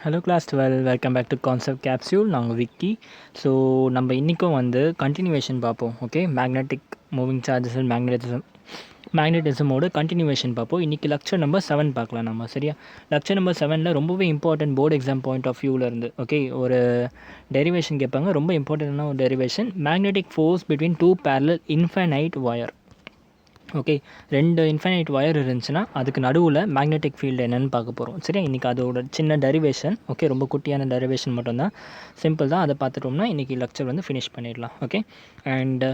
Hello class 12 welcome back to concept capsule. நாங்கள் Vicky. So நம்ம இன்றைக்கும் வந்து கண்டினியூவேஷன் பார்ப்போம். Okay, magnetic moving charges and மேக்னெட்டிசமோட கண்டினியூவேஷன் பார்ப்போம். இன்றைக்கி லெக்சர் நம்பர் 7 பார்க்கலாம் நம்ம. சரியா, லெக்சர் நம்பர் 7ல் ரொம்பவே important board exam point of வியூவில் இருந்து ஓகே ஒரு டெரிவேஷன் கேட்பாங்க. ரொம்ப இம்பார்ட்டண்டான ஒரு derivation, magnetic force between two parallel infinite wire. Okay, ரெண்டு இன்ஃபைனைட் ஒயர் இருந்துச்சுன்னா அதுக்கு நடுவில் மேக்னெட்டிக் ஃபீல்டு என்னென்னு பார்க்க போகிறோம். சரியா, இன்றைக்கி அதோட சின்ன டெரிவேஷன். ஓகே, ரொம்ப குட்டியான டெரிவேஷன் மட்டும்தான், சிம்பிள் தான். அதை பார்த்துட்டோம்னா இன்றைக்கி லெக்சர் வந்து ஃபினிஷ் பண்ணிடலாம். ஓகே, அண்ட்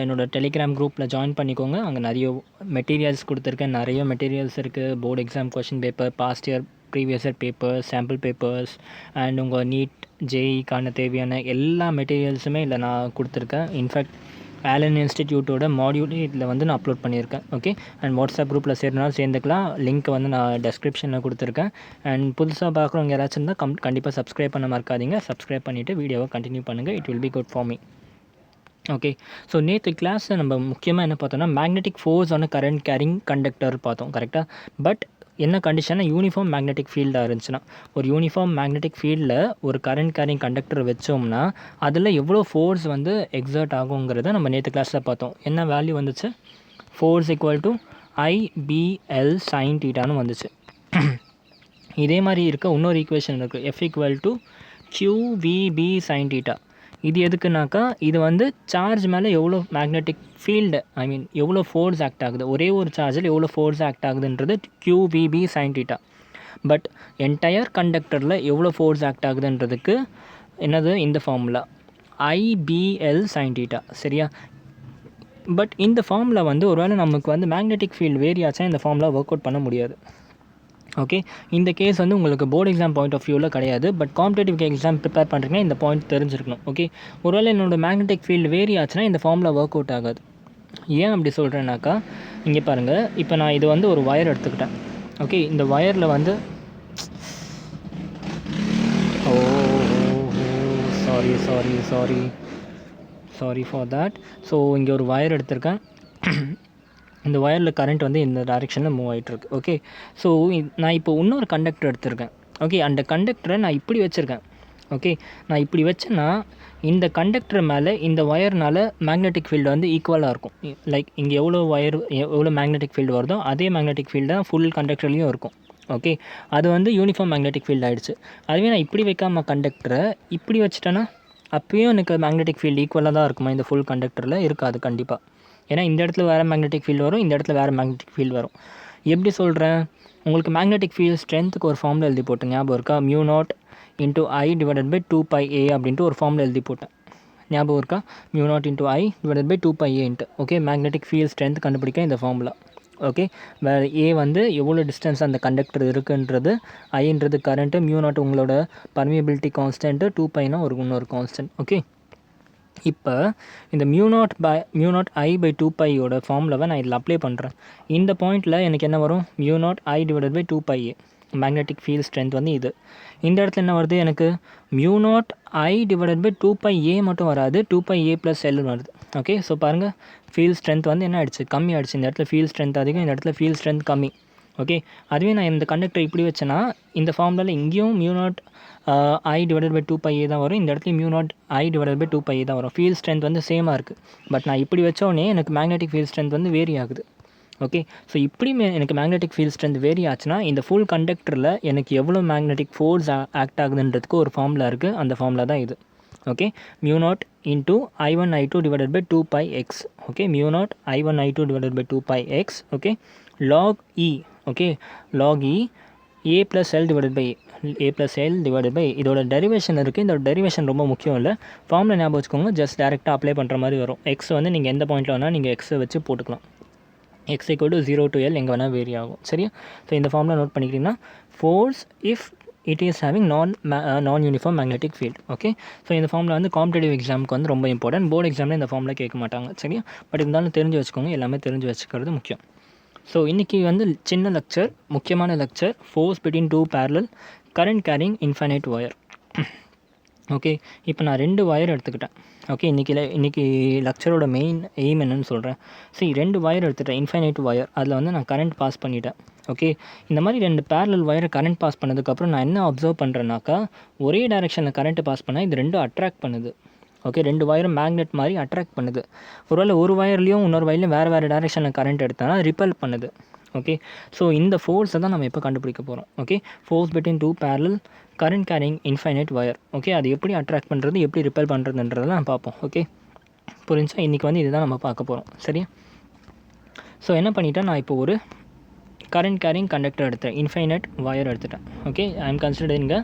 என்னோடய டெலிகிராம் குரூப்பில் ஜாயின் பண்ணிக்கோங்க. அங்கே நிறைய மெட்டீரியல்ஸ் கொடுத்துருக்கேன். நிறைய மெட்டீரியல்ஸ் இருக்குது. Board exam question paper, past year previous year papers, sample papers and உங்கள் நீட் ஜேஇக்கான தேவையான எல்லா மெட்டீரியல்ஸுமே இல்லை நான் கொடுத்துருக்கேன். இன்ஃபேக்ட் ஆலன் இன்ஸ்டிடியூட்டோட மாடியூல் இதில் வந்து நான் அப்லோட் பண்ணியிருக்கேன். ஓகே, அண்ட் வாட்ஸ்அப் குரூப்பில் சேர்னாலும் சேர்ந்துக்கலாம். லிங்க் வந்து நான் டெஸ்கிரிப்ஷனில் கொடுத்துருக்கேன். அண்ட் புதுசாக பார்க்குறவங்க யாராச்சும் இருந்தால் கண்டிப்பாக சப்ஸ்கிரைப் பண்ண மறக்காதீங்க. சப்ஸ்கிரைப் பண்ணிவிட்டு வீடியோவை கண்டினியூ பண்ணுங்கள். It will be good for me. Okay, so நேற்று கிளாஸில் நம்ம முக்கியமாக என்ன பார்த்தோம்னா மேக்னெட்டிக் ஃபோர்ஸ் ஆன கரண்ட் கேரிங் கண்டக்டர் பார்த்தோம். கரெக்டாக, பட் என்ன கண்டிஷன்னா யூனிஃபார்ம் மேக்னெட்டிக் ஃபீல்டாக இருந்துச்சுன்னா, ஒரு யூனிஃபார்ம் மேக்னெட்டிக் ஃபீல்டில் ஒரு கரண்ட் கேரிங் கண்டக்டர் வச்சோம்னா அதில் எவ்வளோ ஃபோர்ஸ் வந்து எக்ஸர்ட் ஆகுங்கிறத நம்ம நேற்று கிளாஸில் பார்த்தோம். என்ன வேல்யூ வந்துச்சு? Force equal to IBL sin தீட்டான்னு வந்துச்சு. இதே மாதிரி இருக்க இன்னொரு ஈக்குவேஷன் இருக்குது, F equal to QVB sin theta. இது எதுக்குனாக்கா, இது வந்து சார்ஜ் மேலே எவ்வளோ மேக்னெட்டிக் ஃபீல்டு, ஐ மீன் எவ்வளோ ஃபோர்ஸ் ஆக்ட் ஆகுது, ஒரே ஒரு சார்ஜில் எவ்வளோ ஃபோர்ஸ் ஆக்ட் ஆகுதுன்றது QVB sin theta. But entire கண்டக்டரில் எவ்வளோ ஃபோர்ஸ் ஆக்ட் ஆகுதுன்றதுக்கு என்னது இந்த ஃபார்முலா IBL sin தீட்டா. சரியா, பட் இந்த ஃபார்முலா வந்து ஒருவேளை நமக்கு வந்து மேக்னெட்டிக் ஃபீல்டு வேரி ஆச்சுன்னா இந்த ஃபார்முலா ஒர்க் அவுட் பண்ண முடியாது. ஓகே, இந்த கேஸ் வந்து உங்களுக்கு போர்டு எக்ஸாம் பாயிண்ட் ஆஃப் வியூவில் கிடையாது. பட் காம்படேட்டிவ் எக்ஸாம் ப்ரிப்பேர் பண்ணுறீங்கன்னா இந்த பாயிண்ட் தெரிஞ்சிருக்கணும். ஓகே, ஒருவேளை என்னோடய மேக்னெட்டிக் ஃபீல்டு வேரி ஆச்சுன்னா இந்த ஃபார்முலா ஒர்க் அவுட் ஆகாது. ஏன் அப்படி சொல்கிறேன்னாக்கா, இங்கே பாருங்கள், இப்போ நான் இது வந்து ஒரு ஒயர் எடுத்துக்கிட்டேன். ஓகே, இந்த ஒயரில் வந்து சாரி ஃபார் தேட். ஸோ இங்கே ஒரு ஒயர் எடுத்திருக்கேன். இந்த ஒயரில் கரண்ட் வந்து இந்த டைரெக்ஷனில் மூவ் ஆகிட்டுருக்கு. ஓகே, ஸோ நான் இப்போ இன்னொரு கண்டக்டர் எடுத்திருக்கேன். ஓகே, அந்த கண்டக்டரை நான் இப்படி வச்சுருக்கேன். ஓகே, நான் இப்படி வச்சேன்னா இந்த கண்டக்டர் மேலே இந்த ஒயர்னால் மேக்னெட்டிக் ஃபீல்டு வந்து ஈக்குவலாக இருக்கும். லைக் இங்கே எவ்வளோ மேக்னெட்டிக் ஃபீல்டு வருதோ அதே மேக்னெட்டிக் ஃபீல்டு தான் ஃபுல் கண்டக்டர்லேயும் இருக்கும். ஓகே, அது வந்து யூனிஃபார்ம் மேக்னெட்டிக் ஃபீல்டு ஆகிடுச்சு. அதுவே நான் இப்படி வைக்காமல் கண்டக்டரை இப்படி வச்சுட்டேன்னா அப்போயும் எனக்கு மேக்னெட்டிக் ஃபீல்டு ஈக்குவலாக தான் இருக்குமா? இந்த ஃபுல் கண்டக்டரில் இருக்காது கண்டிப்பாக. ஏன்னா இந்த இடத்துல வேறு மேக்னெட்டிக் ஃபீல்டு வரும், இந்த இடத்துல வேறு மேக்னெட்டிக் ஃபீல்டு வரும். எப்படி சொல்கிறேன், உங்களுக்கு மேக்னெட்டிக் ஃபீல்டு ஸ்ட்ரென்த்துக்கு ஒரு ஃபார்முலா எழுதி போட்டேன், ஞாபகம் இருக்கா? μ0 × I / 2πA அப்படின்ட்டு ஒரு ஃபார்முலா எழுதி போட்டேன், ஞாபகம் இருக்கா? μ0 × I / 2πA. Okay, magnetic field strength கண்டுபிடிக்க இந்த ஃபார்முலா. ஓகே, வேறு ஏ வந்து எவ்வளோ டிஸ்டன்ஸ் அந்த கண்டக்டர் இருக்குன்றது, ஐன்றது கரண்ட்டு, μ0 உங்களோட பர்மியபிலிட்டி கான்ஸ்டன்ட்டு, 2πனா ஒரு இன்னொரு கான்ஸ்டன்ட். ஓகே, இப்போ இந்த μ0 I/2πயோட ஃபார்முலாவை நான் இதில் அப்ளை பண்ணுறேன். இந்த பாயிண்டில் எனக்கு என்ன வரும்? μ0 I / 2πA magnetic field strength வந்து இது. இந்த இடத்துல என்ன வருது எனக்கு? μ0 I / 2πA மட்டும் வராது, 2πA + L வருது. ஓகே, ஸோ பாருங்கள், ஃபீல்ட் ஸ்ட்ரென்த் வந்து என்ன ஆகிடுச்சு? கம்மி ஆகிடுச்சு. இந்த இடத்துல ஃபீல்ட் ஸ்ட்ரென்த் அதிகம், இந்த இடத்துல ஃபீல்ட் ஸ்ட்ரென்த் கம்மி. ஓகே, அதுவே நான் இந்த கண்டக்டர் இப்படி வச்சேன்னா இந்த ஃபார்முலாவில் இங்கேயும் μ0 I / 2πA தான் வரும், இந்த இடத்துல μ0 I / 2πA தான் வரும். ஃபீல்ட் ஸ்ட்ரென்த் வந்து சேமாக இருக்குது. பட் நான் இப்படி வச்சோடனே எனக்கு மேக்னெட்டிக் ஃபீல்ட் ஸ்ட்ரென்த் வந்து வேரி ஆகுது. ஓகே, ஸோ இப்படி எனக்கு மேக்னெட்டிக் ஃபீல்ட் ஸ்ட்ரென்த் வேரி ஆச்சுன்னா இந்த ஃபுல் கண்டக்டரில் எனக்கு எவ்வளோ மேக்னெட்டிக் ஃபோர்ஸ் ஆக்ட் ஆகுதுன்றதுக்கு ஒரு ஃபார்முலா இருக்குது. அந்த ஃபார்முலா தான் இது. Okay, μ0 × I1 I2 / 2πx. Okay, μ0 I1 I2 / 2πx. Okay, log E. Okay, log E A + L / A இதோட டெரிவேஷன் இருக்குது. இந்த டெரிவேஷன் ரொம்ப முக்கியம் இல்லை, ஃபார்முலா ஞாபகம் வச்சுக்கோங்க. ஜஸ்ட் டேரெக்டாக அப்ளை பண்ணுற மாதிரி வரும். எக்ஸ் வந்து நீங்கள் எந்த பாயிண்ட்டில் வேணால் நீங்கள் எக்ஸை வச்சு போட்டுக்கலாம். x = 0 to L எங்கே வேணால் வேரி ஆகும். சரியா, ஸோ இந்த ஃபார்முலா நோட் பண்ணிக்கிட்டிங்கன்னா, force if it is having non uniform magnetic field. Okay, so இந்த ஃபார்முலா வந்து காம்படேட்டிவ் எக்ஸாமுக்கு வந்து ரொம்ப இம்பார்ட்டன்ட். போர்டு எக்ஸாமில் இந்த ஃபார்முலா கேட்க மாட்டாங்க. சரியா, பட் இருந்தாலும் தெரிஞ்சு வச்சுக்கோங்க, எல்லாமே தெரிஞ்சு வச்சுக்கிறது முக்கியம். ஸோ இன்றைக்கி வந்து சின்ன லெக்சர், முக்கியமான lecture, force between two parallel current carrying infinite wire. Okay, இப்போ நான் 2 வயர் எடுத்துக்கிட்டேன். ஓகே, இன்றைக்கி லெக்சரோட மெயின் எய்ம் என்னன்னு சொல்கிறேன். சரி, 2 வயர் எடுத்துட்டேன், இன்ஃபைனைட் வயர். அதில் வந்து நான் கரண்ட் பாஸ் பண்ணிட்டேன். ஓகே, இந்த மாதிரி 2 பேரலல் வயரை கரண்ட் பாஸ் பண்ணதுக்கப்புறம் நான் என்ன அப்சர்வ் பண்ணுறேன்னாக்கா, ஒரே டைரெக்ஷனில் கரண்ட்டு பாஸ் பண்ணால் இது 2 அட்ராக்ட் பண்ணுது. ஓகே, 2 வயரும் மேக்னெட் மாதிரி அட்ராக்ட் பண்ணுது. ஒருவேளை ஒரு வயர்லேயும் இன்னொரு வயர்லையும் வேறு டைரெக்ஷனில் கரண்ட் எடுத்தானா ரிப்பல் பண்ணுது. ஓகே, ஸோ இந்த ஃபோர்ஸை தான் நம்ம இப்போ கண்டுபிடிக்க போகிறோம். Okay, force between 2 parallel current carrying infinite wire. Okay, அது எப்படி அட்ராக்ட் பண்ணுறது, எப்படி ரிப்பல் பண்ணுறதுன்றதெல்லாம் பார்ப்போம். ஓகே, புரிஞ்சா? இன்றைக்கி வந்து இதுதான் நம்ம பார்க்க போகிறோம். சரியா? ஸோ என்ன பண்ணிட்டேன், நான் இப்போ ஒரு கரண்ட் கேரிங் கண்டக்டர் எடுத்தேன், இன்ஃபைனைட் வயர் எடுத்துட்டேன். Okay, I am considering a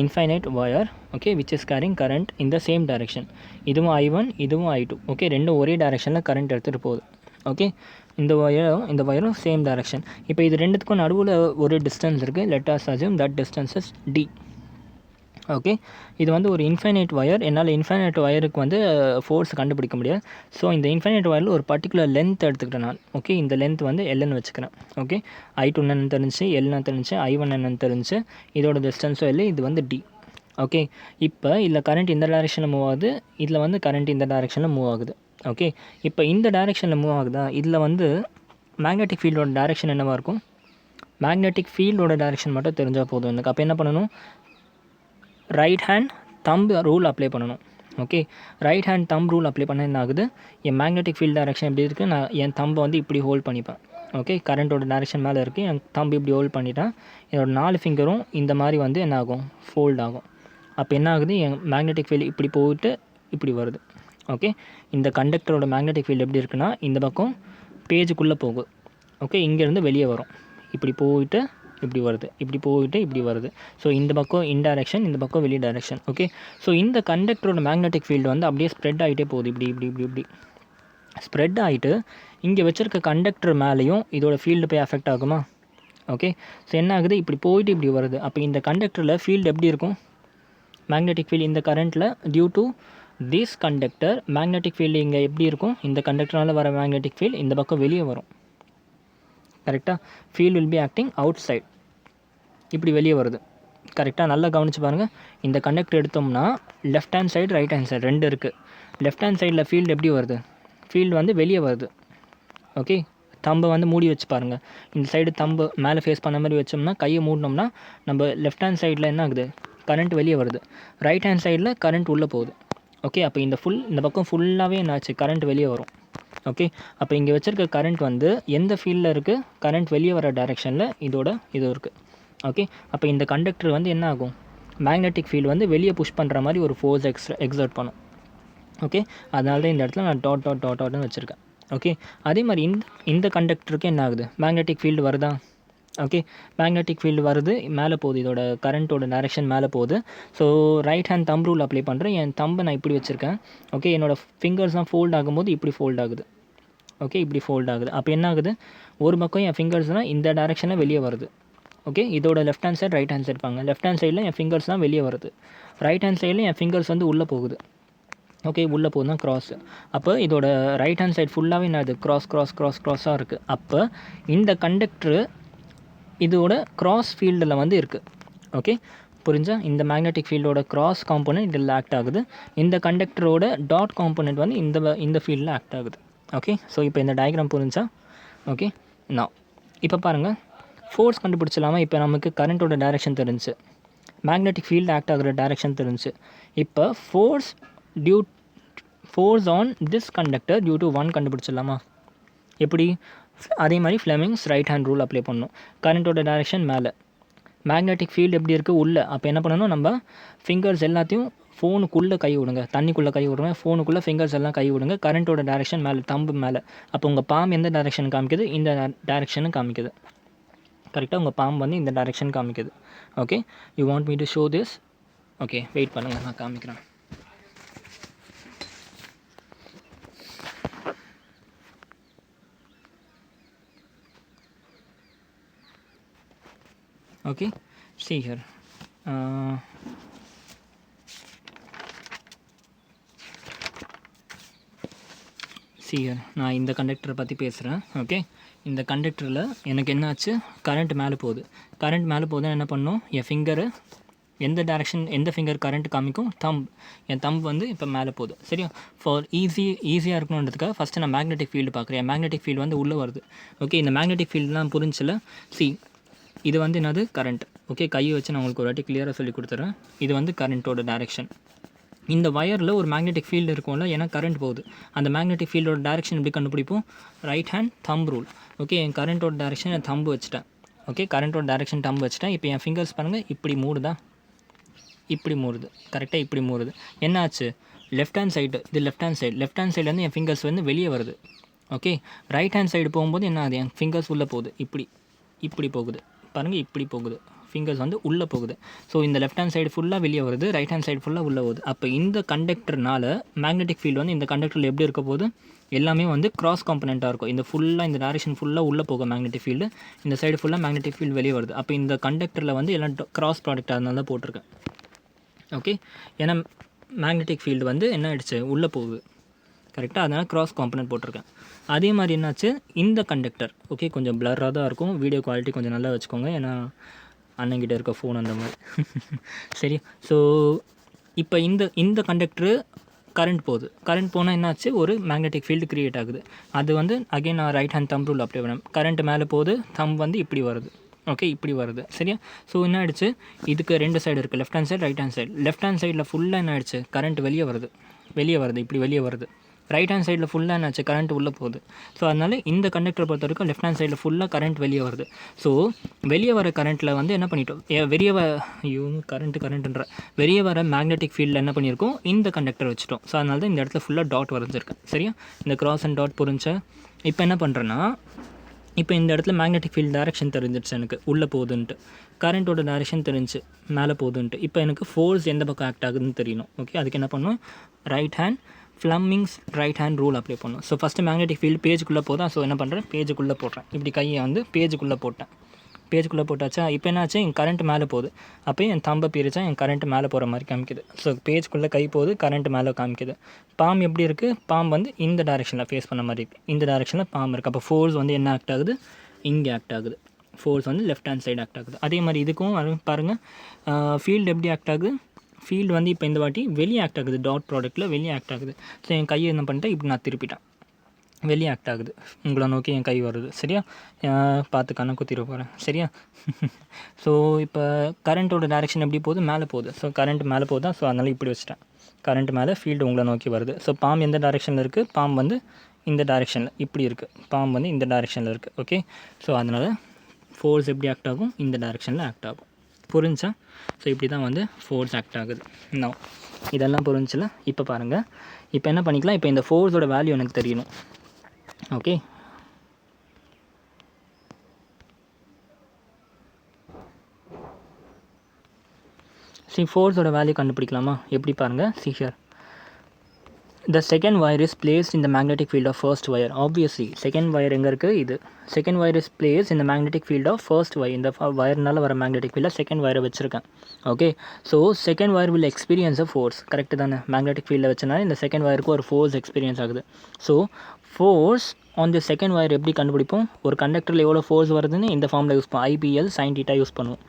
infinite wire. Okay, which is carrying current in the same direction. இதுவும் I1, இதுவும் I2. ஓகே, ரெண்டும் ஒரே டைரெக்ஷனில் கரண்ட் எடுத்துகிட்டு போகுது. ஓகே, இந்த வயரும் சேம் டைரெக்ஷன். இப்போ இது ரெண்டுத்துக்கும் நடுவில் ஒரு டிஸ்டன்ஸ் இருக்குது. Let us assume that distance is D. Okay, இது வந்து ஒரு இன்ஃபைனைட் வயர். என்னால் இன்ஃபைனைட் வயருக்கு வந்து ஃபோர்ஸ் கண்டுபிடிக்க முடியாது. ஸோ இந்த இன்ஃபைனைட் வயரில் ஒரு பர்டிகுலர் லென்த் எடுத்துக்கிட்டேன் நான். ஓகே, இந்த லென்த் வந்து Lன்னு வச்சுக்கிறேன். ஓகே, I2 என்னன்னு தெரிஞ்சு, Lன்னு தெரிஞ்சு, I1 என்னன்னு தெரிஞ்சு, இதோட டிஸ்டன்ஸும் இல்லை, இது வந்து D. ஓகே, இப்போ இதில் கரண்ட் இந்த டைரெக்ஷனில் மூவ் ஆகுது, இதில் வந்து கரண்ட் இந்த டைரெக்ஷனில் மூவ் ஆகுது. ஓகே, இப்போ இந்த டைரெக்ஷனில் மூவ் ஆகுதா, இதில் வந்து மேக்னெட்டிக் ஃபீல்டோட டைரெக்ஷன் என்னவாக இருக்கும், மேக்னெட்டிக் ஃபீல்டோட டைரெக்ஷன் மட்டும் தெரிஞ்சால் போதும் எனக்கு. அப்போ என்ன பண்ணணும், right hand thumb rule apply பண்ணணும். Okay, right hand thumb rule apply பண்ண என்ன ஆகுது, என் மேக்னெட்டிக் ஃபீல்ட் டைரெக்ஷன் எப்படி இருக்குது, நான் என் தம்பை வந்து இப்படி ஹோல்ட் பண்ணிப்பேன். ஓகே, கரண்ட்டோட டைரெக்ஷன் மேலே இருக்குது, என் தம்பு இப்படி ஹோல்ட் பண்ணிட்டேன். என்னோடய 4 ஃபிங்கரும் இந்த மாதிரி வந்து என்ன ஆகும், ஃபோல்ட் ஆகும். அப்போ என்ன ஆகுது, என் மேக்னெட்டிக் ஃபீல்டு இப்படி போயிட்டு இப்படி வருது. ஓகே, இந்த கண்டக்டரோட மேக்னெட்டிக் ஃபீல்டு எப்படி இருக்குன்னா, இந்த பக்கம் பேஜுக்குள்ளே போகும். ஓகே, இங்கேருந்து வெளியே வரும், இப்படி போயிட்டு இப்படி வருது, இப்படி போயிட்டு இப்படி வருது. ஸோ இந்த பக்கம் இன்டைரக்ஷன், இந்த பக்கம் வெளி டைரெக்ஷன். ஓகே, ஸோ இந்த கண்டக்டரோட மேக்னெட்டிக் ஃபீல்டு வந்து அப்படியே ஸ்ப்ரெட் ஆகிட்டே போகுது, இப்படி இப்படி இப்படி இப்படி ஸ்ப்ரெட் ஆகிட்டு இங்கே வச்சுருக்க கண்டக்டர் மேலேயும் இதோட ஃபீல்டு போய் அஃபெக்ட் ஆகுமா. ஓகே, ஸோ என்ன ஆகுது, இப்படி போயிட்டு இப்படி வருது. அப்போ இந்த கண்டக்டரில் ஃபீல்டு எப்படி இருக்கும், மேக்னெட்டிக் ஃபீல்டு இந்த கரண்ட்டில் due to this conductor magnetic field இங்கே எப்படி இருக்கும், இந்த கண்டக்டரால் வர மேக்னெட்டிக் ஃபீல்டு இந்த பக்கம் வெளியே வரும். கரெக்டாக, field will be acting outside, இப்படி வெளியே வருது. கரெக்டாக, நல்லா கவனித்து பாருங்கள். இந்த கண்டக்டர் எடுத்தோம்னா left hand side, right hand side ரெண்டு இருக்குது. லெஃப்ட் ஹேண்ட் சைடில் ஃபீல்டு எப்படி வருது, ஃபீல்டு வந்து வெளியே வருது. ஓகே, தம்பை வந்து மூடி வச்சு பாருங்கள். இந்த சைடு தம்பு மேலே ஃபேஸ் பண்ண மாதிரி வச்சோம்னா, கையை மூடினோம்னா நம்ம லெஃப்ட் ஹேண்ட் சைடில் என்ன ஆகுது, கரண்ட் வெளியே வருது. ரைட் ஹேண்ட் சைடில் கரண்ட் உள்ளே போகுது. ஓகே, அப்போ இந்த பக்கம் ஃபுல்லாகவே என்னாச்சு, கரண்ட் வெளியே வரும். ஓகே, அப்போ இங்கே வச்சுருக்க கரண்ட் வந்து எந்த ஃபீல்டில் இருக்குது, கரண்ட் வெளியே வர டைரெக்ஷனில் இது இருக்குது. ஓகே, அப்போ இந்த கண்டக்டர் வந்து என்ன ஆகும், மேக்னெட்டிக் ஃபீல்டு வந்து வெளியே புஷ் பண்ணுற மாதிரி ஒரு ஃபோர்ஸ் எக்ஸர்ட் பண்ணும். ஓகே, அதனால தான் இந்த இடத்துல நான் டாட்னு வச்சுருக்கேன். ஓகே, அதே மாதிரி இந்த கண்டக்டருக்கு என்ன ஆகுது, மேக்னெட்டிக் ஃபீல்டு வருதா. ஓகே, மேக்னெட்டிக் ஃபீல்டு வருது, மேலே போகுது, இதோட கரண்ட்டோட டைரெக்ஷன் மேலே போகுது. So right hand thumb rule apply பண்ணுறேன். என் தம்பை நான் இப்படி வச்சுருக்கேன். ஓகே, என்னோடய ஃபிங்கர்ஸ்லாம் ஃபோல்ட் ஆகும்போது இப்படி ஃபோல்ட் ஆகுது. ஓகே, இப்படி ஃபோல்ட் ஆகுது. அப்போ என்ன ஆகுது, ஒரு பக்கம் என் ஃபிங்கர்ஸ்லாம் இந்த டைரெக்ஷனில் வெளியே வருது. ஓகே, இதோட left hand side, right hand side இருப்பாங்க. லெஃப்ட் ஹேண்ட் சைடில் என் ஃபிங்கர்ஸ்லாம் வெளியே வருது, ரைட் ஹேண்ட் சைடில் என் ஃபிங்கர்ஸ் வந்து உள்ளே போகுது. ஓகே, உள்ளே போகுது தான் க்ராஸ். அப்போ இதோட ரைட் ஹேண்ட் சைடு ஃபுல்லாகவே என்னது, க்ராஸாக இருக்குது. அப்போ இந்த கண்டக்டரு இதோட க்ராஸ் ஃபீல்டில் வந்து இருக்குது. ஓகே, புரிஞ்சா, இந்த மேக்னெட்டிக் ஃபீல்டோட க்ராஸ் காம்போனன்ட் இதில் ஆக்ட் ஆகுது. இந்த கண்டக்டரோட டாட் காம்போனன்ட் வந்து இந்த ஃபீல்டில் ஆக்ட் ஆகுது. ஓகே, ஸோ இப்போ இந்த டயக்ராம் புரிஞ்சா. ஓகே, நான் இப்போ பாருங்கள், ஃபோர்ஸ் கண்டுபிடிச்சலாமா. இப்போ நமக்கு கரண்ட்டோட டைரெக்ஷன் தெரிஞ்சு, மேக்னெட்டிக் ஃபீல்டு ஆக்ட் ஆகிற டைரெக்ஷன் தெரிஞ்சு. இப்போ force on this conductor due to 1 கண்டுபிடிச்சிடலாமா. எப்படி, அதே மாதிரி Fleming's right hand rule apply பண்ணணும். கரண்ட்டோட டைரெக்ஷன் மேலே, மேக்னெட்டிக் ஃபீல்டு எப்படி இருக்குது உள்ள. அப்போ என்ன பண்ணணும், நம்ம ஃபிங்கர்ஸ் எல்லாத்தையும் ஃபோனுக்குள்ளே கை விடுங்க, தண்ணிக்குள்ளே கை விடுங்க, ஃபோனுக்குள்ளே ஃபிங்கர்ஸ் எல்லாம் கை விடுங்க. கரண்ட்டோட டைரெக்ஷன் மேலே, தம்பு மேலே. அப்போ உங்கள் பாம் எந்த டைரெக்ஷன் காமிக்குது, இந்த டைரெக்ஷனும் காமிக்குது. கரெக்டாக, உங்கள் பாம் வந்து இந்த டைரெக்ஷன் காமிக்குது. Okay, you want me to show this. Okay, wait பண்ணுங்கள், நான் காமிக்கிறேன். Okay, see here. see here, நான் இந்த கண்டக்டரை பற்றி பேசுகிறேன். ஓகே, இந்த கண்டக்டரில் எனக்கு என்னாச்சு, கரண்ட் மேலே போகுது. கரண்ட் மேலே போகுதுன்னா என்ன பண்ணணும், என் ஃபிங்கரை எந்த டேரெக்ஷன் எந்த ஃபிங்கர் கரண்ட் காமிக்கும்? தம்ப். என் தம்ப் வந்து இப்போ மேலே போகுது. சரியா? ஃபார் ஈஸியாக இருக்கணுன்றதுக்காக ஃபஸ்ட்டு நான் மேக்னெட்டிக் ஃபீல்டு பார்க்குறேன். மேக்னெட்டிக் ஃபீல்டு வந்து உள்ளே வருது. ஓகே, இந்த மேக்னெட்டிக் ஃபீல்டுலாம் புரிஞ்சில்ல? இது வந்து என்னது? கரண்ட். ஓகே, கையை வச்சு நான் உங்களுக்கு ஒரு வாட்டி கிளியராக சொல்லி கொடுத்துட்றேன். இது வந்து கரண்ட்டோட டேரெக்ஷன். இந்த வயரில் ஒரு மேக்னெட்டிக் ஃபீல்டு இருக்கும்ல, ஏன்னா கரண்ட் போகுது. அந்த மேக்னெட்டிக் ஃபீல்டோட டேரெக்ஷன் எப்படி கண்டுபிடிப்போம்? Right hand thumb rule. Okay, என் கரண்ட்டோட டேரெக்ஷன் என் தம்பு வச்சுட்டேன். ஓகே, கரண்ட்டோட டேரெக்ஷன் தம்பு வச்சுட்டேன். இப்போ என் ஃபிங்கர்ஸ் பாருங்கள், இப்படி மூடுதா? இப்படி மூடுது. கரெக்டாக இப்படி மூடுது. என்ன ஆச்சு? லெஃப்ட் ஹேண்ட் சைடு, இது left hand side. Left hand சைட்லேருந்து என் ஃபிங்கர்ஸ் வந்து வெளியே வருது. ஓகே, ரைட் ஹேண்ட் சைடு போகும்போது என்ன ஆகுது? என் ஃபிங்கர்ஸ் உள்ளே போகுது. இப்படி போகுது பாருங்கள், இப்படி போகுது. ஃபிங்கர்ஸ் வந்து உள்ளே போகுது. ஸோ இந்த லெஃப்ட் ஹேண்ட் சைடு ஃபுல்லாக வெளியே வருது, ரைட் ஹேண்ட் சைடு ஃபுல்லாக உள்ளே போகுது. அப்போ இந்த கண்டக்டர்னால மேக்னெட்டிக் ஃபீல்டு வந்து இந்த கண்டக்டரில் எப்படி இருக்க போகுது? எல்லாமே வந்து கிராஸ் காம்பனண்ட்டாக இருக்கும். இந்த ஃபுல்லாக இந்த டேரெக்ஷன் ஃபுல்லாக உள்ளே போகும் மேக்னெட்டிக் ஃபீல்டு, இந்த சைடு ஃபுல்லாக மேக்னெட்டிக் ஃபீல்டு வெளியே வருது. அப்போ இந்த கண்டக்டரில் வந்து எல்லாம் கிராஸ் ப்ராடக்ட் அதனால தான் போட்டிருக்கேன். ஓகே, ஏன்னா மேக்னெட்டிக் ஃபீல்டு வந்து என்ன ஆகிடுச்சு? உள்ளே போகுது. கரெக்டாக, அதனால் கிராஸ் காம்பனண்ட் போட்டிருக்கேன். அதே மாதிரி என்னாச்சு? இந்த கண்டக்டர், ஓகே, கொஞ்சம் பிளராக தான் இருக்கும். வீடியோ குவாலிட்டி கொஞ்சம் நல்லா வச்சுக்கோங்க, ஏன்னா அண்ணங்கிட்ட இருக்க ஃபோன் அந்த மாதிரி. சரி, ஸோ இப்போ இந்த கண்டக்டரு கரண்ட் போகுது. கரண்ட் போனால் என்னாச்சு? ஒரு மேக்னெட்டிக் ஃபீல்டு க்ரியேட் ஆகுது. அது வந்து அகைன் நான் right hand thumb rule apply பண்ணேன். கரண்ட் மேலே போகுது, தம்ப் வந்து இப்படி வருது. ஓகே, இப்படி வருது. சரியா? ஸோ என்ன ஆகிடுச்சு? இதுக்கு 2 சைடு இருக்குது, left hand side, right hand side. Left hand சைடில் ஃபுல்லாக என்ன ஆகிடுச்சு? கரண்ட் வெளியே வருது, இப்படி வெளியே வருது. ரைட் ஹேண்ட் சைடில் ஃபுல்லாக என்னாச்சு? கரண்ட் உள்ளே போகுது. ஸோ அதனால் இந்த கண்டக்டரை பொறுத்த வரைக்கும் லெஃப்ட் ஹேண்ட் சைடில் ஃபுல்லாக கரண்ட் வெளியே வருது. ஸோ வெளியே வர கரண்ட்டில் வந்து என்ன பண்ணிட்டோம்? வெளியே வர மேக்னெட்டிக் ஃபீல்டில் என்ன பண்ணியிருக்கோம்? இந்த கண்டக்டர் வச்சுட்டோம். ஸோ அதனால தான் இந்த இடத்துல ஃபுல்லாக டாட் வரைஞ்சிருக்கேன். சரியா? இந்த கிராஸ் அண்ட் டாட் புரிஞ்சா? இப்போ என்ன பண்ணுறேன்னா, இப்போ இந்த இடத்துல மேக்னெட்டிக் ஃபீல்டு டேரெக்ஷன் தெரிஞ்சிடுச்சு எனக்கு, உள்ளே போகுதுன்ட்டு. கரண்ட்டோட டேரெக்ஷன் தெரிஞ்சு மேலே போகுதுன்ட்டு. இப்போ எனக்கு ஃபோர்ஸ் எந்த பக்கம் ஆக்ட் ஆகுதுன்னு தெரியணும். ஓகே, அதுக்கு என்ன பண்ணணும்? Right hand Fleming's right hand rule apply பண்ணணும். ஸோ ஃபஸ்ட்டு மேக்னெட்டிக் ஃபீல்டு பேஜுக்குள்ளே போதா. ஸோ என்ன பண்ணுறேன்? பேஜுக்குள்ளே போடுறேன். இப்படி கையை வந்து பேஜுக்குள்ளே போட்டேன். பேஜுக்குள்ளே போட்டாச்சா? இப்போ என்னாச்சு? என் கரண்ட் மேலே போகுது. அப்போ என் தம்பை பிரித்தா என் கரண்ட் மேலே போகிற மாதிரி காமிக்குது. ஸோ பேஜுக்குள்ளே கை போகுது, கரண்ட் மேலே காமிக்குது. பாம் எப்படி இருக்குது? பாம் வந்து இந்த டேரெக்ஷனில் ஃபேஸ் பண்ண மாதிரி இருக்குது. இந்த டேரெக்ஷனில் பாம் இருக்குது. அப்போ ஃபோர்ஸ் வந்து என்ன ஆக்ட் ஆகுது? இங்கே ஆக்ட் ஆகுது. ஃபோர்ஸ் வந்து லெஃப்ட் ஹேண்ட் சைடு ஆக்ட் ஆகுது. அதே மாதிரி இதுக்கும் பாருங்கள், ஃபீல்டு எப்படி ஆக்ட் ஆகுது? ஃபீல்டு வந்து இப்போ இந்த வாட்டி வெளியே ஆக்ட் ஆகுது, டாட் ப்ராடக்ட்டில் வெளியே ஆக்ட் ஆகுது. ஸோ என் கையை என்ன பண்ணிட்டேன்? இப்படி நான் திருப்பிட்டேன், வெளியே ஆக்ட் ஆகுது. உங்களை நோக்கி என் கை வருது. சரியா? பார்த்து கண்ணை குத்திட போகிறேன். சரியா? ஸோ இப்போ கரண்ட்டோட டேரெக்ஷன் எப்படி போகுது? மேலே போகுது. ஸோ கரண்ட் மேலே போகுதா? ஸோ அதனால் இப்படி வச்சுட்டேன். கரண்ட் மேலே, ஃபீல்டு உங்களை நோக்கி வருது. ஸோ பாம் எந்த டேரெக்ஷனில் இருக்குது? பாம் வந்து இந்த டேரெக்ஷனில் இப்படி இருக்குது. பாம் வந்து இந்த டேரெக்ஷனில் இருக்குது. ஓகே, ஸோ அதனால் ஃபோர்ஸ் எப்படி ஆக்ட் ஆகும்? இந்த டேரெக்ஷனில் ஆக்ட் ஆகும். புரிஞ்சா? ஸோ இப்படி தான் வந்து ஃபோர்ஸ் ஆக்ட் ஆகுது. நான் இதெல்லாம் புரிஞ்சில்ல? இப்போ பாருங்கள், இப்போ என்ன பண்ணிக்கலாம்? இப்போ இந்த ஃபோர்ஸோட வேல்யூ எனக்கு தெரியணும். ஓகே, ஃபோர்ஸோட வேல்யூ கண்டுபிடிக்கலாமா? எப்படி பாருங்கள். Here the second wire is placed in the magnetic field of first wire. Obviously second wire எங்கே இருக்குது? இது second wire is placed in the magnetic field of first wire. இந்த வயர்னால வர magnetic field செகண்ட் வயரை வச்சுருக்கேன். Okay, so second wire will experience a force. Correct தானே? Magnetic ஃபீல்டில் வச்சனால இந்த செகண்ட் வயருக்கு ஒரு ஃபோர்ஸ் எக்ஸ்பீரியன்ஸ் ஆகுது. So force on the second wire எப்படி கண்டுபிடிப்போம்? ஒரு கண்டக்டரில் எவ்வளோ ஃபோர்ஸ் வருதுன்னு இந்த ஃபார்மில் யூஸ் பண்ணுவோம். IBL sin theta யூஸ் பண்ணுவோம்.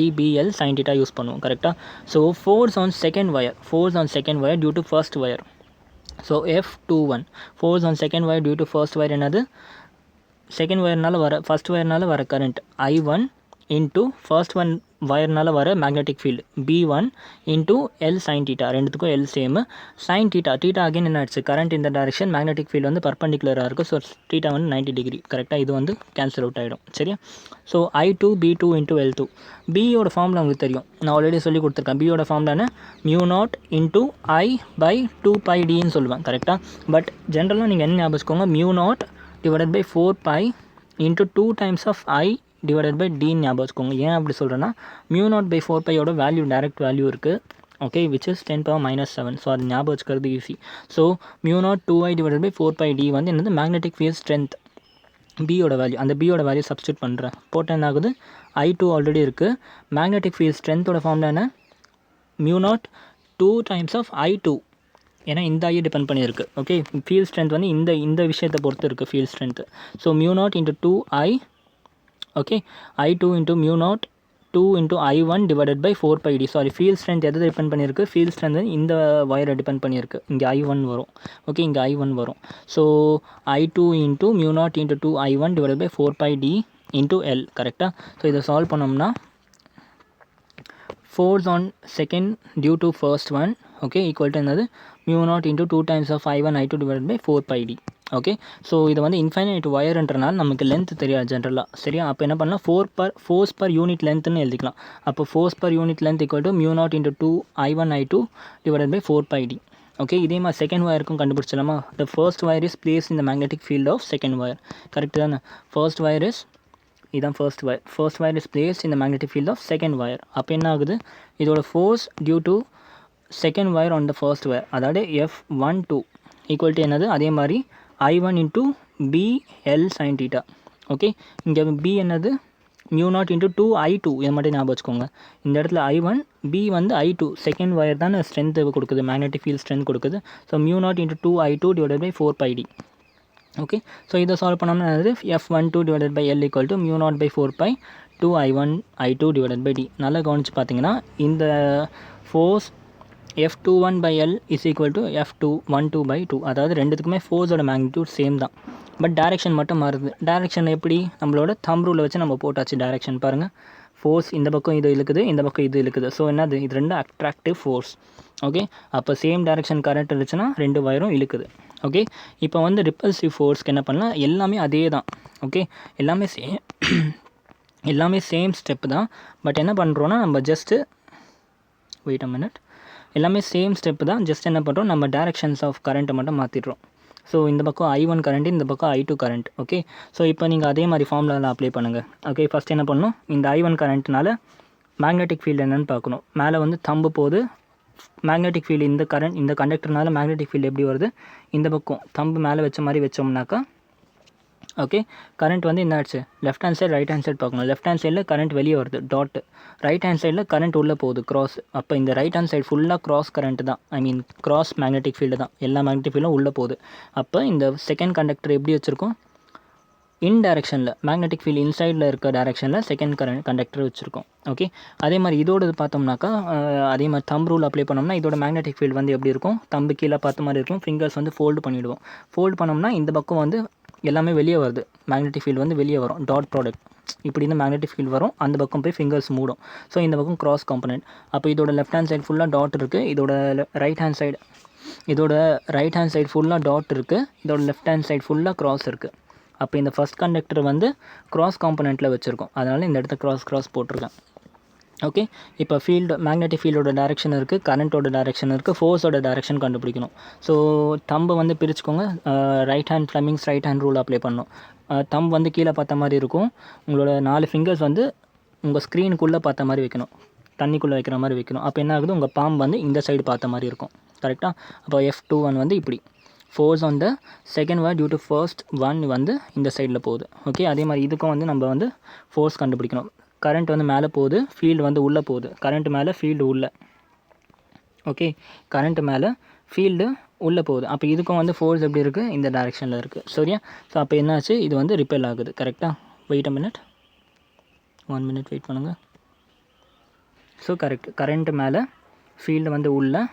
IBL sin theta யூஸ் பண்ணுவோம். கரெக்டாக? So force on second wire due to first wire. So F21 force on second wire due to first wire என்னது? செகண்ட் வயர்னால் வர ஃபர்ஸ்ட் வயர்னால் வர current I1 into first one வயர்னால் வர magnetic field B1 into L sin theta. ரெண்டுத்துக்கும் L same. sin theta again என்ன ஆயிடுச்சு? கரண்ட் இந்த டேரெக்ஷன், மேக்னெட்டிக் ஃபீல்டு வந்து பர்பண்டிகுலராக இருக்குது. ஸோ theta வந்து 90 டிகிரி. கரெக்டாக? இது வந்து கேன்சல் அவுட் ஆகிடும். சரியா? So I2 B2 into L2. பியோட ஃபார்மில் உங்களுக்கு தெரியும், நான் ஆல்ரெடி சொல்லி கொடுத்துருக்கேன். பியோட ஃபார்ம்லான μ0 இன்ட்டு I/2πdன்னு சொல்லுவேன். கரெக்டாக? பட் ஜென்ரலாக நீங்கள் என்ன ஞாபகம் வச்சுக்கோங்க? μ0 divided by 4π into 2 times of I divided by டின்னு ஞாபகம் வச்சுக்கோங்க. ஏன் அப்படி சொல்கிறேன்னா, μ0/4πயோட வேல்யூ டைரக்ட் வேல்யூ இருக்குது. Okay, which is 10⁻⁻⁷. ஸோ அது ஞாபகம் வச்சுக்கிறது easy. So μ0 2I divided by 4πd வந்து என்னது? மேக்னெட்டிக் ஃபீல்ட் ஸ்ட்ரென்த் பியோட வேல்யூ. அந்த பியோட வேல்யூ சப்ஸ்டியூட் பண்ணுறேன். போட்டால் என்ன ஆகுது? I2 ஆல்ரெடி இருக்குது. மேக்னெட்டிக் ஃபீல்ட் ஸ்ட்ரென்த்தோட ஃபார்ம்ல என்ன? μ0 2 டைம்ஸ் ஆஃப் I2. ஏன்னா இந்த ஐயை டிபெண்ட் பண்ணியிருக்கு. ஓகே, ஃபீல்ட் ஸ்ட்ரென்த் வந்து இந்த விஷயத்தை பொறுத்து இருக்குது field strength. So μ0 into 2I. Okay, I2 into μ0 2 into I1 divided by 4 pi d. Sorry, field strength எதை டிபெண்ட் பண்ணியிருக்கு? ஃபீல்ட் ஸ்ட்ரென்த் இந்த வயரை டிபெண்ட் பண்ணியிருக்கு. இங்கே I1 வரும். ஓகே, இங்கே I1 வரும். So I2 into mu naught into 2 I1 divided by 4 pi d into L. கரெக்டாக? ஸோ இதை சால்வ் பண்ணோம்னா force on second due to first one, okay, equal to என்னது mu naught into 2 times of I1 I2 divided by 4 pi d. Okay, so இது வந்து infinite ஒயர்ன்றனால நமக்கு length தெரியாது ஜென்ரலாக. சரியா? அப்போ என்ன பண்ணலாம், ஃபோர்ஸ் பர் யூனிட் லென்த்னு எழுதிக்கலாம். அப்போ force per unit length equal to mu naught into 2 I1 I2 divided by 4 pi d. Okay, இதே மாதிரி செகண்ட் ஒயருக்கும் கண்டுபிடிச்சலாமா? The first wire is place in the magnetic field of second wire. Correct தானே? First wire is இதுதான் first wire is place in the magnetic field of second wire. அப்போ என்ன ஆகுது, இதோட force due to second wire on the first wire, அதாவது F12 equal to என்னது, அதே மாதிரி I1 into BL sin theta. Okay, இங்கே B என்னது, mu naught into 2 I2. இதை மட்டும் ஞாபகம் வச்சுக்கோங்க. இந்த இடத்துல I1, B வந்து I2, செகண்ட் ஒயர் தான் ஸ்ட்ரென்த் கொடுக்குது, மேக்னெட்டிக் ஃபீல்ட் ஸ்ட்ரென்த் கொடுக்குது. So mu naught into 2 I2 divided by 4 pi d. Okay, so இதை சால்வ் பண்ணோம்னா என்னது, F12 divided by L equal to mu naught by 4 pi 2 I1 I2 divided by d. நல்லா கவனித்து பார்த்தீங்கன்னா இந்த force F21 by L is equal to F12 by 2. அதாவது ரெண்டுத்துக்குமே ஃபோர்ஸோட magnitude same தான், பட் டைரெக்ஷன் மட்டும் மாறுது. டைரெக்ஷன் எப்படி, நம்மளோட தம் ரூலை வச்சு நம்ம போட்டாச்சு டைரெக்ஷன். பாருங்கள், ஃபோர்ஸ் இந்த பக்கம் இது இழுக்குது, இந்த பக்கம் இது இழுக்குது. ஸோ என்னது, இது ரெண்டு அட்ராக்டிவ் ஃபோர்ஸ். ஓகே, அப்போ சேம் டைரெக்ஷன் கரண்ட் இருந்துச்சுன்னா ரெண்டு வயரும் இழுக்குது. ஓகே, இப்போ வந்து ரிப்பல்சிவ் ஃபோர்ஸ்க்கு என்ன பண்ணலாம், எல்லாமே அதே தான். ஓகே, எல்லாமே சேம் ஸ்டெப்பு தான். பட் என்ன பண்ணுறோன்னா நம்ம ஜஸ்ட்டு வெயிட் அ மினிட், எல்லாமே சேம் ஸ்டெப்பு தான். ஜஸ்ட் என்ன பண்ணுறோம், நம்ம டைரெக்ஷன்ஸ் ஆஃப் கரண்ட்டை மட்டும் மாற்றிடுறோம். ஸோ இந்த பக்கம் I1 கரண்ட், இந்த பக்கம் I2 கரண்ட். ஓகே, ஸோ இப்போ நீங்கள் அதே மாதிரி ஃபார்முலாவில் அப்ளை பண்ணுங்கள். ஓகே, ஃபஸ்ட் என்ன பண்ணணும், இந்த I1 கரண்ட்னால மேக்னெட்டிக் ஃபீல்டு என்னென்னு பார்க்கணும். மேலே வந்து தம்பு போது மேக்னெட்டிக் ஃபீல்டு, இந்த கரண்ட் இந்த கண்டக்டர்னால மேக்னெட்டிக் ஃபீல்டு எப்படி வருது, இந்த பக்கம் தம்பு மேலே வச்ச மாதிரி வச்சோம்னாக்கா ஓகே, கரண்ட் வந்து என்ன ஆச்சு, left hand side right hand side பார்க்கணும். லெஃப்ட் ஹேண்ட் சைடில் கரண்ட் வெளியே வருது டாட், ரைட் ஹேண்ட் சைடில் கரண்ட் உள்ளே போகுது கிராஸ். அப்போ இந்த ரைட் ஹேண்ட் சைடு ஃபுல்லாக கிராஸ் கரண்ட் தான், ஐ மீன் கிராஸ் மேக்னெட்டிக் ஃபீல்டு தான், எல்லா மேக்னெட்டிக் ஃபீல்டும் உள்ளே போகுது. அப்போ இந்த செகண்ட் கண்டக்டர் எப்படி வச்சுருக்கோம், இன் டைரெக்ஷனில், மேக்னெட்டிக் ஃபீல்டு இன்சைடில் இருக்க டைரெக்ஷனில் செகண்ட் கண்டக்டர் வச்சுருக்கோம். ஓகே, அதே மாதிரி இதோடு பார்த்தோம்னாக்கா அதே மாதிரி தம் ரூல் அப்ளை பண்ணோம்னா இதோட மேக்னெட்டிக் ஃபீல்டு வந்து எப்படி இருக்கும், தம்பு கீழே பார்த்த மாதிரி இருக்கும். ஃபிங்கர்ஸ் வந்து ஃபோல்டு பண்ணிவிடுவோம். ஃபோல்டு பண்ணோம்னா இந்த பக்கம் வந்து எல்லாமே வெளியே வருது, மேக்னெட்டிக் ஃபீல்டு வந்து வெளியே வரும், டாட் ப்ராடக்ட் இப்படி இந்த மேக்னெட்டிக் ஃபீல்டு வரும், அந்த பக்கம் போய் ஃபிங்கர்ஸ் மூடும். ஸோ இந்த பக்கம் கிராஸ் காம்பனன்ட். அப்போ இதோட லெஃப்ட் ஹேண்ட் சைடு ஃபுல்லாக டாட் இருக்குது, இதோட ரைட் ஹேண்ட் சைடு ஃபுல்லாக டாட் இருக்குது, இதோட லெஃப்ட் ஹேண்ட் சைடு ஃபுல்லாக கிராஸ் இருக்குது. அப்போ இந்த ஃபஸ்ட் கண்டக்டர் வந்து கிராஸ் காம்பனண்ட்டில் வச்சுருக்கோம், அதனால் இந்த இடத்த கிராஸ் போட்டிருக்கேன். ஓகே, இப்போ மேக்னெட்டிக் ஃபீல்டோட டைரெக்ஷன் இருக்குது, கரண்ட்டோட டைரெக்ஷன் இருக்குது, ஃபோர்ஸோட டைரெக்ஷன் கண்டுபிடிக்கணும். ஸோ தம்பை வந்து பிரிச்சுக்கோங்க. Right hand Fleming's right hand rule apply பண்ணணும். தம்பு வந்து கீழே பார்த்த மாதிரி இருக்கும், உங்களோட 4 ஃபிங்கர்ஸ் வந்து உங்கள் ஸ்க்ரீனுக்குள்ளே பார்த்த மாதிரி வைக்கணும், தண்ணிக்குள்ளே வைக்கிற மாதிரி வைக்கணும். அப்போ என்ன ஆகுது, உங்கள் பாம்பு வந்து இந்த சைடு பார்த்த மாதிரி இருக்கும். கரெக்டாக? அப்போ F21 வந்து இப்படி force on the second wire due to first one வந்து இந்த சைடில் போகுது. ஓகே, அதே மாதிரி இதுக்கும் வந்து நம்ம வந்து ஃபோர்ஸ் கண்டுபிடிக்கணும். கரண்ட் வந்து மேலே போகுது, ஃபீல்டு வந்து உள்ளே போகுது. கரண்ட் மேலே ஃபீல்டு உள்ளே. ஓகே, கரண்ட் மேலே ஃபீல்டு உள்ளே போகுது. அப்போ இதுக்கும் வந்து ஃபோர்ஸ் எப்படி இருக்குது, இந்த டைரெக்ஷனில் இருக்குது. சரியா? ஸோ அப்போ என்னாச்சு, இது வந்து ரிப்பெல் ஆகுது. கரெக்டாக? Wait a minute, 1 minute wait பண்ணுங்கள். ஸோ கரண்ட் மேலே ஃபீல்டு வந்து உள்ளே,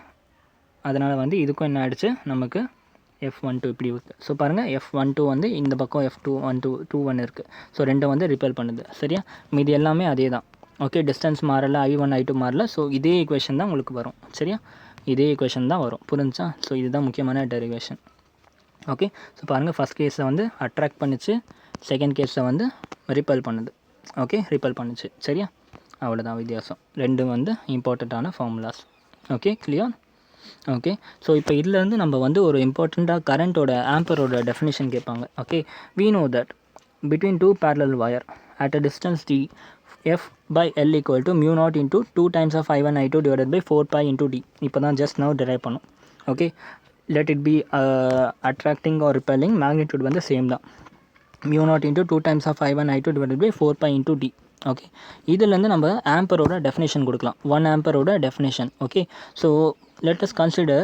அதனால் வந்து இதுக்கும் என்ன ஆகிடுச்சு, நமக்கு F12 இப்படி இருக்குது. ஸோ பாருங்கள், F12 வந்து இந்த பக்கம் F21 இருக்குது. ஸோ ரெண்டும் வந்து ரிப்பெல் பண்ணுது. சரியா? மீதி எல்லாமே அதே தான். ஓகே, டிஸ்டன்ஸ் மாறலை, I1 I2 மாறல. ஸோ இதே ஈக்குவேஷன் தான் உங்களுக்கு வரும். சரியா? இதே ஈக்குவேஷன் தான் வரும். புரிஞ்சா? ஸோ இதுதான் முக்கியமான டெரிவேஷன். ஓகே, ஸோ பாருங்கள், ஃபஸ்ட் கேஸை வந்து அட்ராக்ட் பண்ணிச்சு, செகண்ட் கேஸை வந்து ரிப்பெல் பண்ணுது. ஓகே, ரிப்பெல் பண்ணுச்சு. சரியா? அவ்வளோதான் வித்தியாசம். ரெண்டும் வந்து இம்பார்ட்டண்ட்டான formulas. Okay, clear? Okay, so இப்போ இதுலேருந்து நம்ம வந்து ஒரு இம்பார்ட்டண்ட்டாக கரண்ட்டோட ஆம்பரோட டெஃபினிஷன் கேட்பாங்க. Okay, we know that between two parallel wire at a distance d, F by L equal to mu naught into 2 times of I1 I2 divided by 4 pi into d. இப்போ தான் just now derive பண்ணோம். Okay, let it be attracting or repelling, magnitude வந்து same தான். mu naught into 2 times of I1 I2 divided by 4 pi into d. Okay, இதிலேருந்து நம்ம ஆம்பரோட definition கொடுக்கலாம். 1 ஆம்பரோட definition. Okay, so let us consider,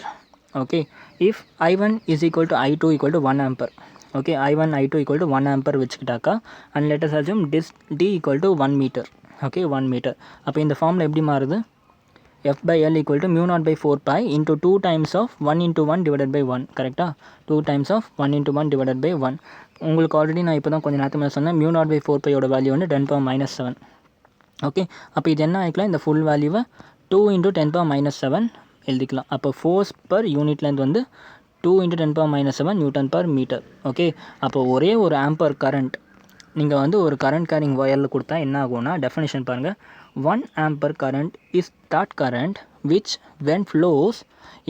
okay, if I1 is equal to I2 equal to 1 ampere. Okay, I1 I2 equal to 1 ampere வச்சுக்கிட்டாக்கா, and let us assume D equal to 1 meter. Okay 1 metre. அப்போ இந்த ஃபார்மில் எப்படி மாறுது? F by L equal to mu naught by 4 pi into 2 times of 1 into 1 divided by 1. கரெக்டாக 2 times of 1 into 1 divided by 1. உங்களுக்கு already நான் இப்போ தான் கொஞ்சம் நேரத்துக்கு மேலே சொன்னேன் mu naught by 4 பையோட வேல்யூ வந்து 10 power minus 7. ஓகே, அப்போ இது என்ன ஆகிக்கலாம், இந்த ஃபுல் வேல்யூவை 2 into 10 power minus 7 எழுதிக்கலாம். அப்போ ஃபோர்ஸ் பர் யூனிட் லென்த் வந்து 2 into 10 power minus 7 newton per metre. Okay, அப்போ ஒரே ஒரு ஆம்பர் கரண்ட் நீங்கள் வந்து ஒரு கரண்ட் கேரிங் ஒயரில் கொடுத்தா என்ன ஆகும்னா, டெஃபினேஷன் பாருங்கள். 1 ampere current is that current which when flows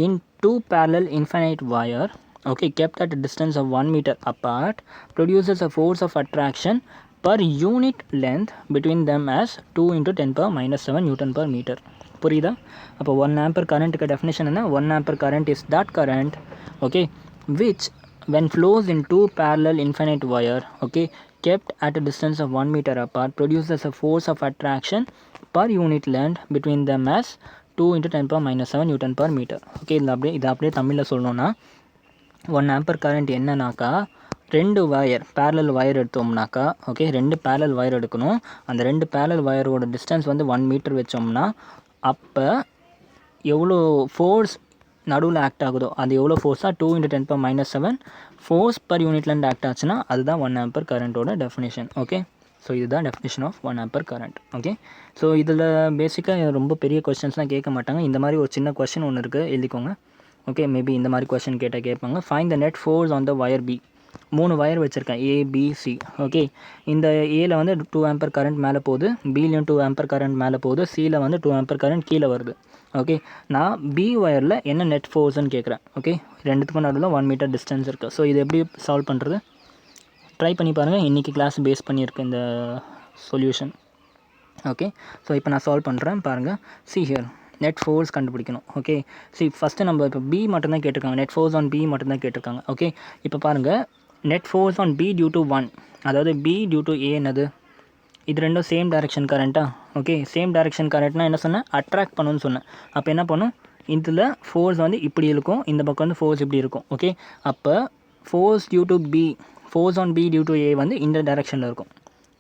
in 2 parallel infinite wire, okay, kept at a distance of 1 meter apart, produces a force of attraction per unit length between them as 2 into 10 power minus 7 Newton per meter. புரியுதா? அப்போ 1 ampere currentக்கு definition என்ன? 1 ampere current is that current, okay, which when flows in 2 parallel infinite wire, okay, kept at a distance of 1 meter apart, produces a force of attraction per unit length between them as 2 into 10 power minus 7 Newton per meter. Okay, இதை அப்படியே தமிழில் சொல்லணும்னா 1 ampere current என்னன்னாக்கா, 2 wire parallel wire எடுத்தோம்னாக்கா, okay, 2 parallel wire எடுக்கணும். அந்த 2 parallel வயரோட distance வந்து 1 metre வச்சோம்னா அப்போ எவ்வளோ ஃபோர்ஸ் நடுவில் ஆக்ட் ஆகுதோ அது எவ்வளோ ஃபோர்ஸாக 2 into 10 power minus 7 force per யூனிட்லேருந்து ஆக்ட் ஆச்சுன்னா அதுதான் 1 ampere கரண்ட்டோட டெஃபினேஷன். ஓகே, ஸோ இதுதான் definition of 1 ampere current. Okay, so இதில் பேசிக்காக ரொம்ப பெரிய கொஸ்டின்ஸ்லாம் கேட்க மாட்டாங்க. இந்த மாதிரி ஒரு சின்ன கொஸ்டின் ஒன்று இருக்குது, எழுதிக்கோங்க. ஓகே, மேபி இந்த மாதிரி கொஸ்டின் கேட்டால் கேட்பாங்க. Find the net force on the wire B. 3 wire வச்சுருக்கேன், ABC. ஓகே, இந்த ஏல வந்து 2 ampere current மேலே போகுது, பிலையும் 2 ampere current மேலே போகுது, சியில் வந்து 2 ampere current கீழே வருது. ஓகே, நான் பி ஒயரில் என்ன நெட் ஃபோர்ஸ்ன்னு கேட்குறேன். ஓகே, ரெண்டுத்துக்கும் நடுவில் 1 மீட்டர் டிஸ்டன்ஸ் இருக்குது. ஸோ இது எப்படி சால்வ் பண்ணுறது ட்ரை பண்ணி பாருங்கள். இன்றைக்கி கிளாஸ் பேஸ் பண்ணியிருக்கேன் இந்த சொல்யூஷன். ஓகே, ஸோ இப்போ நான் சால்வ் பண்ணுறேன் பாருங்கள். சி ஹியர், நெட் ஃபோர்ஸ் கண்டுபிடிக்கணும். ஓகே, சி ஃபஸ்ட்டு நம்ம இப்போ பி மட்டும்தான் கேட்டிருக்காங்க, நெட் ஃபோர்ஸ் ஆன் பி மட்டும்தான் கேட்டிருக்காங்க. ஓகே, இப்போ பாருங்கள், net force on B due to 1, அதாவது பி டியூ டு ஏ என்னது, இது ரெண்டும் சேம் டைரெக்ஷன் கரண்ட்டா. ஓகே, சேம் டைரெக்ஷன் கரண்ட்னா என்ன சொன்னேன், அட்ராக்ட் பண்ணணும்னு சொன்னேன். அப்போ என்ன பண்ணும், இதில் ஃபோர்ஸ் வந்து இப்படி இருக்கும், இந்த பக்கம் வந்து ஃபோர்ஸ் இப்படி இருக்கும். ஓகே, அப்போ force due to B, force on B due to A வந்து இந்த டைரெக்ஷனில் இருக்கும்.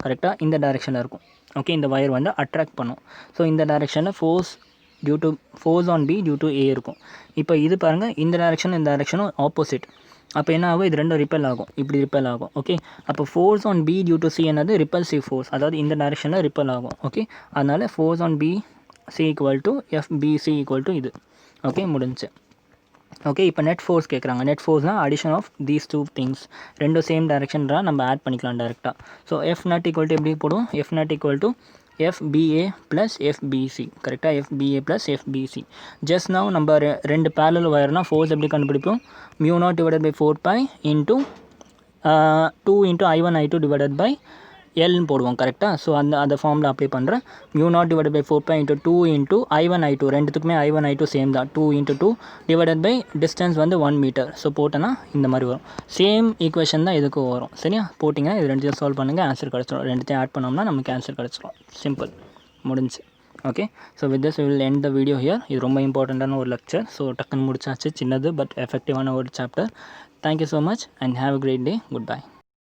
கரெக்டாக இந்த டைரெக்ஷனில் இருக்கும். ஓகே, இந்த வயர் வந்து அட்ராக்ட் பண்ணும். ஸோ இந்த டைரெக்ஷனில் force on B due to A இருக்கும். இப்போ இது பாருங்கள், இந்த டைரெக்ஷனும் ஆப்போசிட். அப்போ என்ன ஆகும், இது ரெண்டும் ரிப்பல் ஆகும், இப்படி ரிப்பல் ஆகும். ஓகே, அப்போ force on B due to C என்னது, ரிப்பல்சிவ் ஃபோர்ஸ், அதாவது இந்த டைரெக்ஷனில் ரிப்பல் ஆகும். ஓகே, அதனால் force on B C equal to FBC equal to இது. ஓகே, முடிஞ்சு. ஓகே, இப்போ நெட் ஃபோர்ஸ் கேட்குறாங்க. நெட் ஃபோர்ஸ்னால் அடிஷன் ஆஃப் தீஸ் 2 திங்ஸ், ரெண்டும் சேம் டைரெக்ஷன்ரா நம்ம ஆட் பண்ணிக்கலாம் டேரெக்டாக. So F naught equal to எப்படி போடும், F naught equal to FBA plus FBC. கரெக்டாக FBA plus FBC. Just now நம்ம 2 பேரலல் வயர்னால் ஃபோர்ஸ் எப்படி கண்டுபிடிப்போம், mu naught divided by 4 pi into 2 into I1 I2 divided by எல்னு போடுவோம். கரெக்டாக, ஸோ அந்த ஃபார்மில் அப்ளை பண்ணுறேன். mu naught divided by 4 pi into 2 into I1 I2, ரெண்டுத்துக்குமே I1 I2 சேம் தான், 2 into 2 டிவைடட் பை டிஸ்டன்ஸ் வந்து 1 மீட்டர். ஸோ போட்டோன்னா இந்த மாதிரி வரும். சேம் ஈக்குவேஷன் தான் இதுக்கும் வரும். சரியா, போட்டிங்கன்னா இது ரெண்டுத்தையும் சால்வ் பண்ணுங்கள், ஆன்சர் கிடச்சிடும். ரெண்டுத்தையும் ஆட் பண்ணோம்னா நமக்கு ஆன்சர் கிடச்சிடும். சிம்பிள், முடிஞ்சு. Okay, so with this will end the video here. இது ரொம்ப இம்பார்ட்டண்ட்டான ஒரு லெக்சர். ஸோ டக்குன்னு முடிச்சாச்சு, சின்னது பட் எஃபெக்டிவான ஒரு chapter. Thank you so much and have a great day. Good by.